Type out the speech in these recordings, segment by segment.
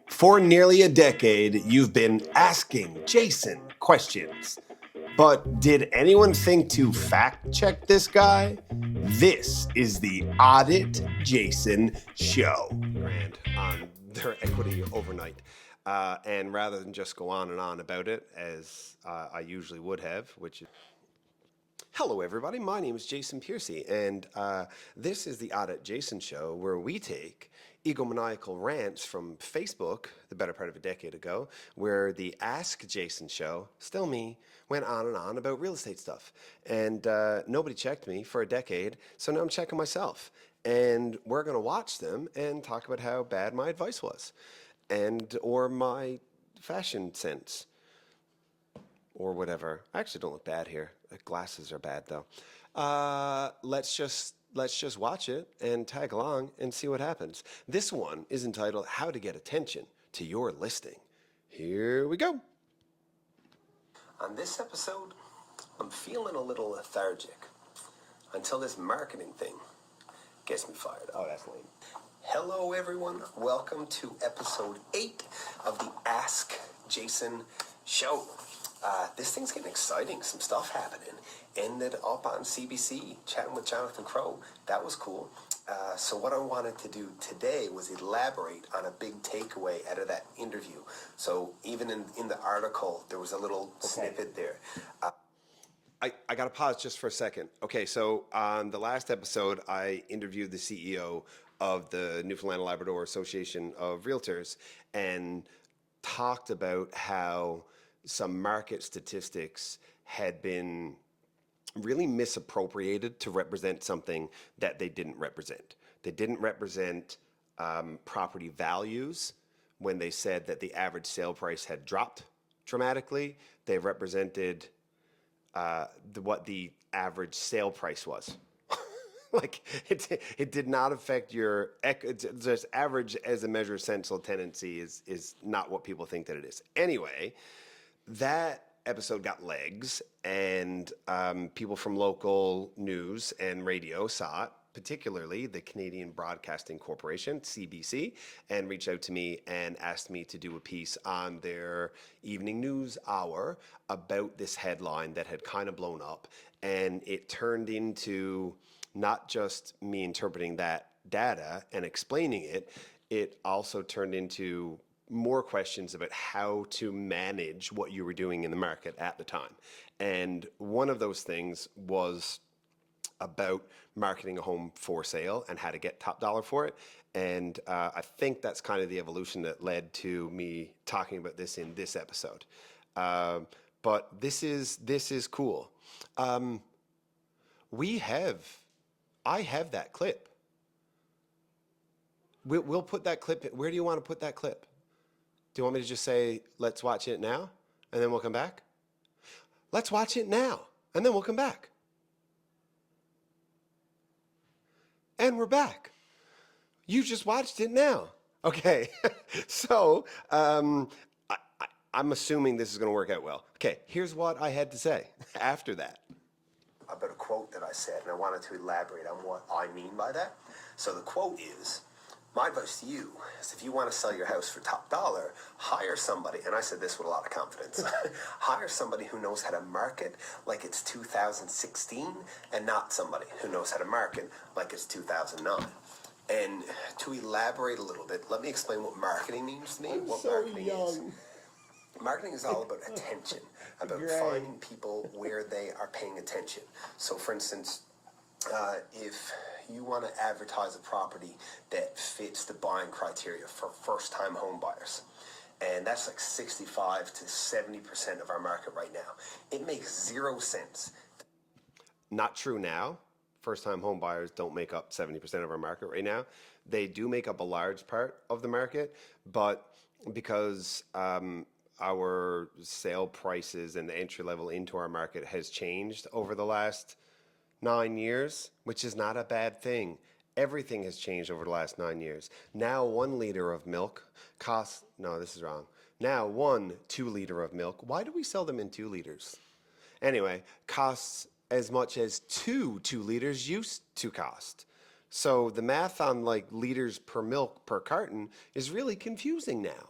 For nearly a decade, you've been asking Jason questions. But did anyone think to fact check this guy? This is the Audit Jason Show. Grand on their equity overnight. And rather than just go on and on about it, as I usually would have, which is hello, everybody. My name is Jason Piercy, and this is the Audit Jason Show, where we take egomaniacal rants from Facebook, the better part of a decade ago, where the Ask Jason Show, still me, went on and on about real estate stuff. And nobody checked me for a decade, so now I'm checking myself. And we're going to watch them and talk about how bad my advice was, or my fashion sense, or whatever. I actually don't look bad here. The glasses are bad though. Let's just watch it and tag along and see what happens. This one is entitled "How to Get Attention to Your Listing." Here we go. On this episode, I'm feeling a little lethargic until this marketing thing gets me fired. Oh, that's lame. Hello, everyone. Welcome to episode 8 of the Ask Jason Show. This thing's getting exciting. Some stuff happening. Ended up on CBC, chatting with Jonathan Crow. That was cool. So what I wanted to do today was elaborate on a big takeaway out of that interview. So even in the article, there was a little snippet there. I got to pause just for a second. Okay, so on the last episode, I interviewed the CEO of the Newfoundland and Labrador Association of Realtors and talked about how some market statistics had been really misappropriated to represent something that they didn't represent. They didn't represent property values when they said that the average sale price had dropped dramatically. They represented what the average sale price was. Like it did not affect your just average as a measure of central tendency is not what people think that it is. Anyway, that episode got legs, and people from local news and radio saw it, particularly the Canadian Broadcasting Corporation, CBC, and reached out to me and asked me to do a piece on their evening news hour about this headline that had kind of blown up. And it turned into not just me interpreting that data and explaining it, it also turned into more questions about how to manage what you were doing in the market at the time. And one of those things was about marketing a home for sale and how to get top dollar for it. And I think that's kind of the evolution that led to me talking about this in this episode. But this is cool. I have that clip. We'll put that clip. Where do you want to put that clip? Do you want me to just say, let's watch it now, and then we'll come back? Let's watch it now, and then we'll come back. And we're back. You just watched it now. Okay, so I'm assuming this is going to work out well. Okay, here's what I had to say after that. About a quote that I said, and I wanted to elaborate on what I mean by that. So the quote is, my advice to you is if you want to sell your house for top dollar, hire somebody, and I said this with a lot of confidence, hire somebody who knows how to market like it's 2016 and not somebody who knows how to market like it's 2009. And to elaborate a little bit, let me explain what marketing means to me. Marketing is. Marketing is all about attention, about finding people where they are paying attention. So for instance, if you want to advertise a property that fits the buying criteria for first-time home buyers, and that's like 65 to 70% of our market right now, it makes zero sense. Not true now. First-time home buyers don't make up 70% of our market right now. They do make up a large part of the market, but because our sale prices and the entry level into our market has changed over the last 9 years, which is not a bad thing. Everything has changed over the last 9 years. Now 1 liter of milk costs, no, this is wrong. Now 1 2-liter of milk, why do we sell them in 2 liters? Anyway, costs as much as 2 2-liters used to cost. So the math on like liters per milk per carton is really confusing now.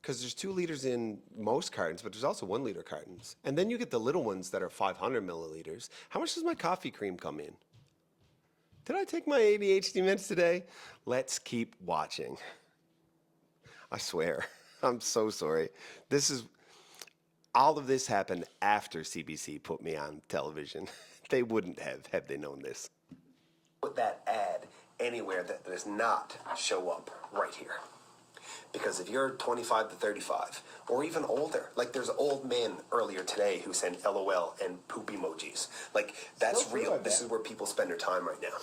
Because there's 2 liters in most cartons, but there's also 1 liter cartons. And then you get the little ones that are 500 milliliters. How much does my coffee cream come in? Did I take my ADHD meds today? Let's keep watching. I swear. I'm so sorry. All of this happened after CBC put me on television. They wouldn't have had they known this. Put that ad anywhere that does not show up right here. Because if you're 25 to 35, or even older, like there's old men earlier today who send LOL and poop emojis. Like, that's real. This is where people spend their time right now.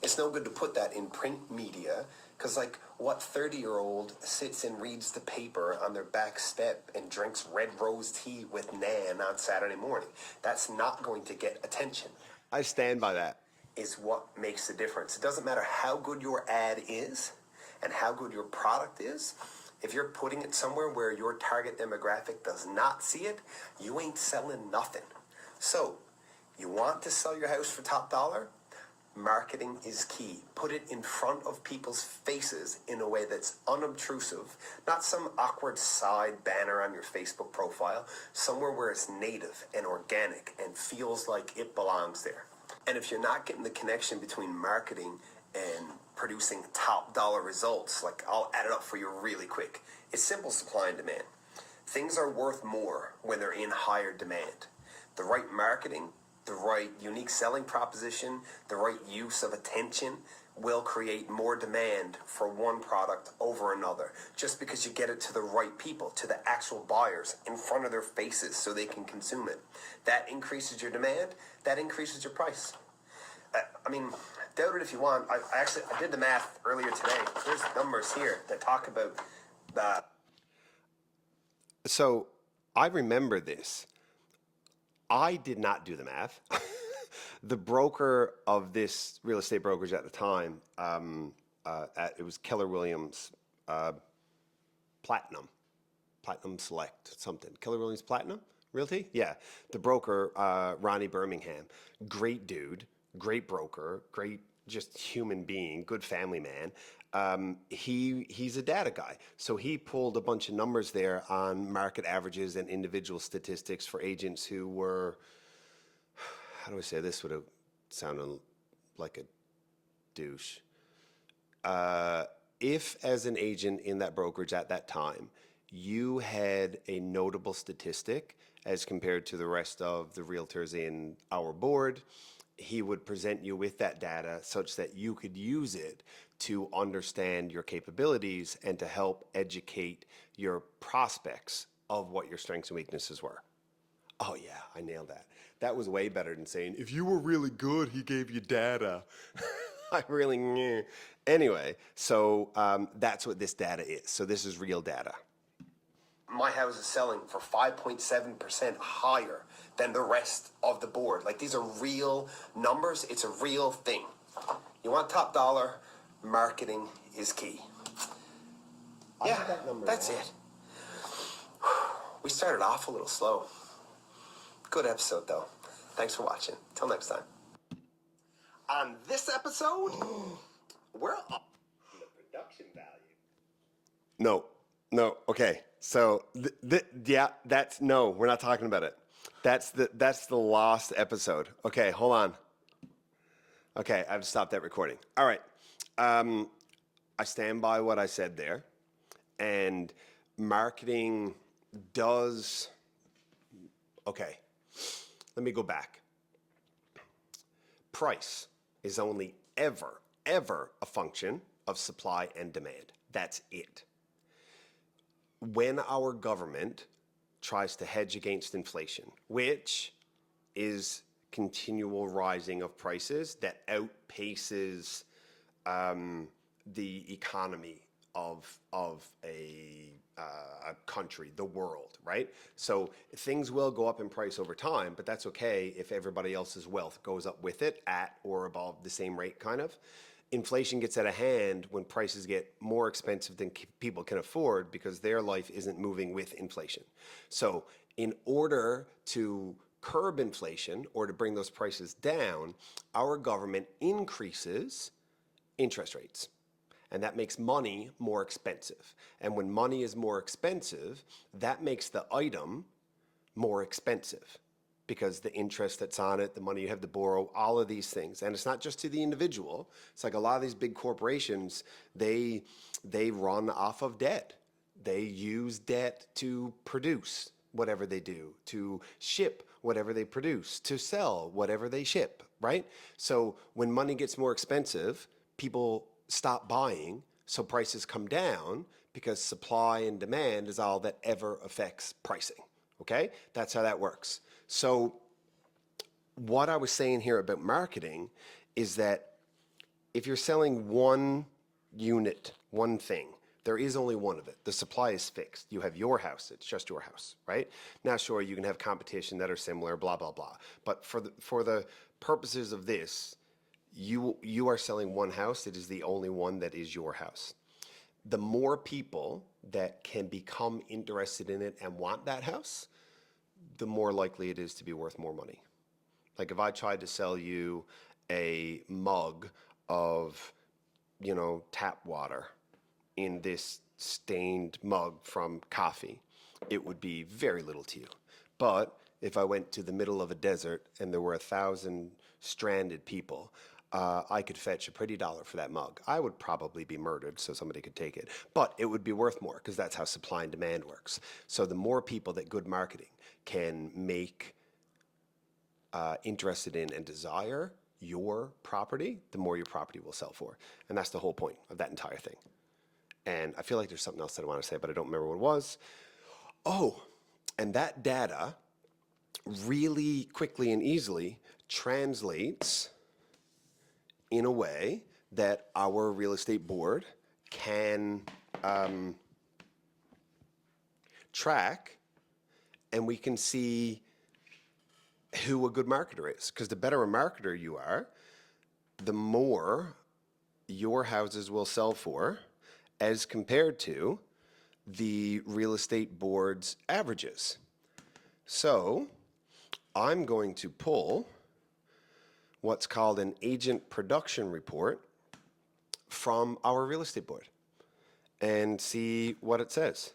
It's no good to put that in print media, because like, what 30-year-old sits and reads the paper on their back step and drinks red rose tea with Nan on Saturday morning? That's not going to get attention. I stand by that. Is what makes the difference. It doesn't matter how good your ad is and how good your product is. If you're putting it somewhere where your target demographic does not see it, you ain't selling nothing. So, you want to sell your house for top dollar? Marketing is key. Put it in front of people's faces in a way that's unobtrusive, not some awkward side banner on your Facebook profile, somewhere where it's native and organic and feels like it belongs there. And if you're not getting the connection between marketing and producing top dollar results, like I'll add it up for you really quick. It's simple supply and demand. Things are worth more when they're in higher demand. The right marketing, the right unique selling proposition, the right use of attention will create more demand for one product over another, just because you get it to the right people, to the actual buyers in front of their faces so they can consume it. That increases your demand, that increases your price. I mean, doubt it if you want. I did the math earlier today. There's numbers here that talk about that. So I remember this. I did not do the math. The broker of this real estate brokerage at the time, it was Keller Williams Platinum Select something. Keller Williams Platinum Realty? Yeah. The broker, Ronnie Birmingham. Great dude. Great broker, great just human being, good family man. He's a data guy. So he pulled a bunch of numbers there on market averages and individual statistics for agents who were, how do I say this without sounding like a douche? If as an agent in that brokerage at that time, you had a notable statistic as compared to the rest of the realtors in our board, he would present you with that data such that you could use it to understand your capabilities and to help educate your prospects of what your strengths and weaknesses were. Oh yeah, I nailed that. That was way better than saying, if you were really good, he gave you data. I really knew. Anyway, so that's what this data is. So this is real data. My house is selling for 5.7% higher than the rest of the board. Like, these are real numbers. It's a real thing. You want top dollar, marketing is key. Yeah, that's it. We started off a little slow. Good episode, though. Thanks for watching. Till next time. On this episode, we're up in the production value. No, okay. So, no, we're not talking about it. That's the lost episode. Okay, hold on. Okay, I've stopped that recording. All right. I stand by what I said there. And marketing does... Okay, let me go back. Price is only ever a function of supply and demand. That's it. When our government tries to hedge against inflation, which is continual rising of prices that outpaces the economy of a country, the world, right? So things will go up in price over time, but that's okay if everybody else's wealth goes up with it at or above the same rate, kind of. Inflation gets out of hand when prices get more expensive than people can afford because their life isn't moving with inflation. So in order to curb inflation or to bring those prices down, our government increases interest rates. And that makes money more expensive. And when money is more expensive, that makes the item more expensive because the interest that's on it, the money you have to borrow, all of these things. And it's not just to the individual. It's like a lot of these big corporations, they run off of debt. They use debt to produce whatever they do, to ship whatever they produce, to sell whatever they ship, right? So when money gets more expensive, people stop buying, so prices come down because supply and demand is all that ever affects pricing, okay? That's how that works. So what I was saying here about marketing is that if you're selling one unit, one thing, there is only one of it. The supply is fixed. You have your house. It's just your house, right? Now, sure, you can have competition that are similar, blah, blah, blah. But for the purposes of this, you are selling one house. It is the only one that is your house. The more people that can become interested in it and want that house, the more likely it is to be worth more money. Like if I tried to sell you a mug of, tap water in this stained mug from coffee, it would be very little to you. But if I went to the middle of a desert and there were 1,000 stranded people, I could fetch a pretty dollar for that mug. I would probably be murdered so somebody could take it, but it would be worth more because that's how supply and demand works. So the more people that good marketing can make interested in and desire your property, the more your property will sell for. And that's the whole point of that entire thing. And I feel like there's something else that I want to say, but I don't remember what it was. Oh, and that data really quickly and easily translates in a way that our real estate board can track, and we can see who a good marketer is. Because the better a marketer you are, the more your houses will sell for as compared to the real estate board's averages. So I'm going to pull what's called an agent production report from our real estate board and see what it says.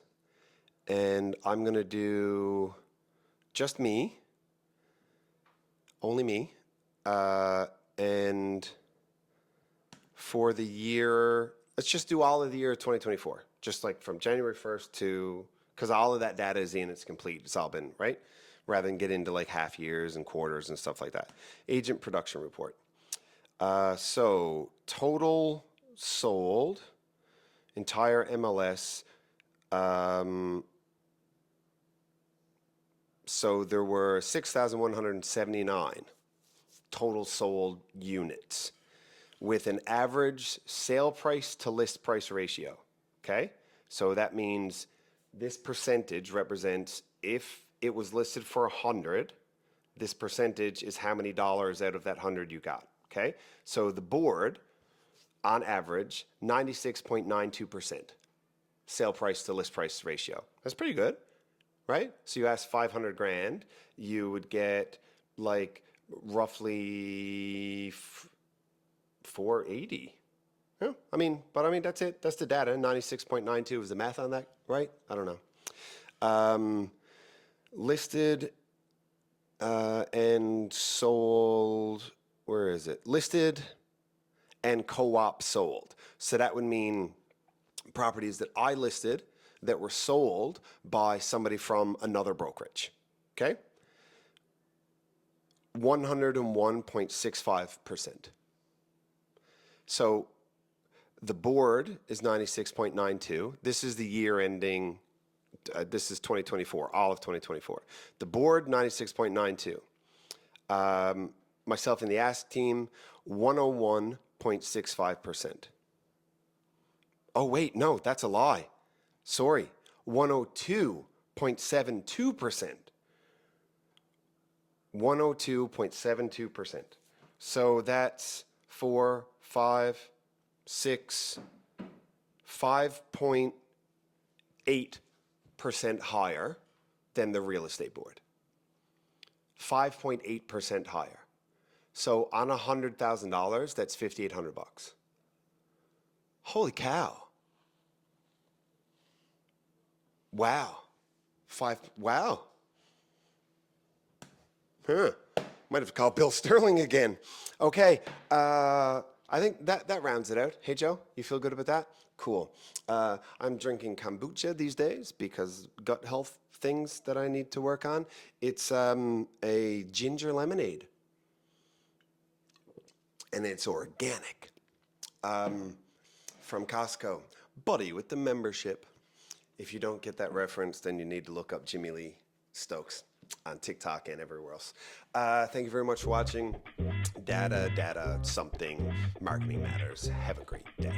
And I'm going to do just me, only me, and for the year, let's just do all of the year 2024, just like from January 1st to, because all of that data is in, it's complete, it's all been, right? Rather than get into like half years and quarters and stuff like that. Agent production report. So total sold, entire MLS. So there were 6,179 total sold units with an average sale price to list price ratio. Okay? So that means this percentage represents if it was listed for 100, this percentage is how many dollars out of that 100 you got. Okay? So the board, on average, 96.92% sale price to list price ratio. That's pretty good, right? So you ask 500 grand, you would get like roughly 480. Yeah, that's it. That's the data. 96.92 is the math on that, right? I don't know. Listed and sold, where is it? Listed and co-op sold. So that would mean properties that I listed that were sold by somebody from another brokerage, okay? 101.65%. So the board is 96.92. This is the year ending, this is 2024, all of 2024. The board, 96.92. Myself and the Ask team, 101.65%. Oh, wait, no, that's a lie. Sorry, 102.72%. 102.72%. So that's 4, 5, 6, 5.8% higher than the real estate board. 5.8% higher. So on $100,000, that's $5,800. Holy cow. Wow. Wow. Huh. Might have to call Bill Sterling again. Okay. I think that rounds it out. Hey, Joe, you feel good about that? Cool. I'm drinking kombucha these days because gut health things that I need to work on. It's a ginger lemonade, and it's organic from Costco. Buddy with the membership. If you don't get that reference, then you need to look up Jimmy Lee Stokes on TikTok and everywhere else. Thank you very much for watching. Data, something, marketing matters. Have a great day.